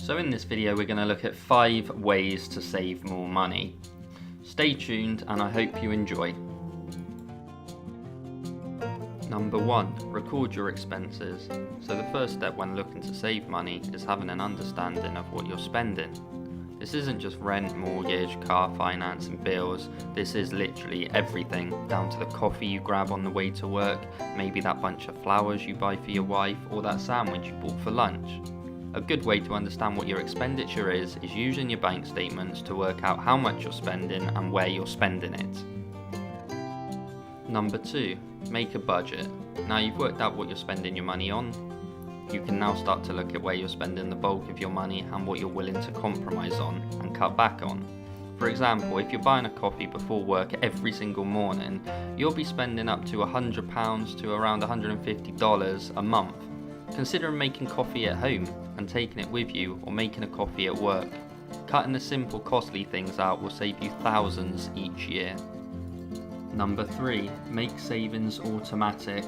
So in this video we're going to look at 5 ways to save more money. Stay tuned and I hope you enjoy. Number 1. Record your expenses. So the first step when looking to save money is having an understanding of what you're spending. This isn't just rent, mortgage, car finance and bills. This is literally everything, down to the coffee you grab on the way to work, maybe that bunch of flowers you buy for your wife, or that sandwich you bought for lunch. A good way to understand what your expenditure is using your bank statements to work out how much you're spending and where you're spending it. Number 2. Make a budget. Now you've worked out what you're spending your money on. You can now start to look at where you're spending the bulk of your money and what you're willing to compromise on and cut back on. For example, if you're buying a coffee before work every single morning, you'll be spending up to £100 to around $150 a month. Consider making coffee at home and taking it with you, or making a coffee at work. Cutting the simple costly things out will save you thousands each year. Number 3. Make savings automatic.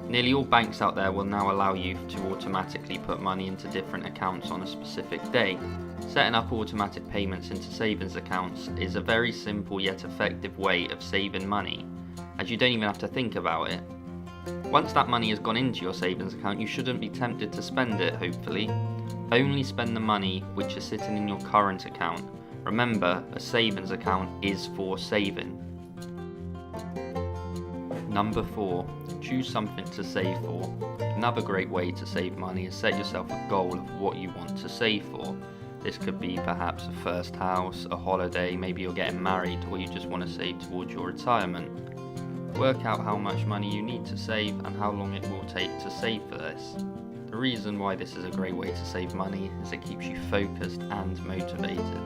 Nearly all banks out there will now allow you to automatically put money into different accounts on a specific day. Setting up automatic payments into savings accounts is a very simple yet effective way of saving money, as you don't even have to think about it. Once that money has gone into your savings account, you shouldn't be tempted to spend it, hopefully. Only spend the money which is sitting in your current account. Remember, a savings account is for saving. Number 4. Choose something to save for. Another great way to save money is set yourself a goal of what you want to save for. This could be perhaps a first house, a holiday, maybe you're getting married, or you just want to save towards your retirement. Work out how much money you need to save and how long it will take to save for this. The reason why this is a great way to save money is it keeps you focused and motivated.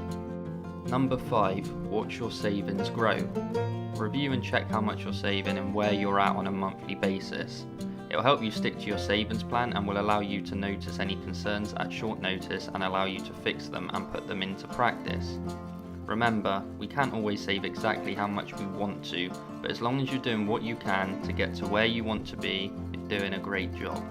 Number 5. Watch your savings grow. Review and check how much you're saving and where you're at on a monthly basis. It will help you stick to your savings plan and will allow you to notice any concerns at short notice and allow you to fix them and put them into practice. Remember, we can't always save exactly how much we want to, but as long as you're doing what you can to get to where you want to be, you're doing a great job.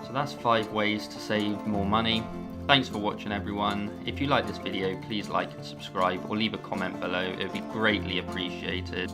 So that's 5 ways to save more money. Thanks for watching everyone. If you like this video, please like and subscribe or leave a comment below, it would be greatly appreciated.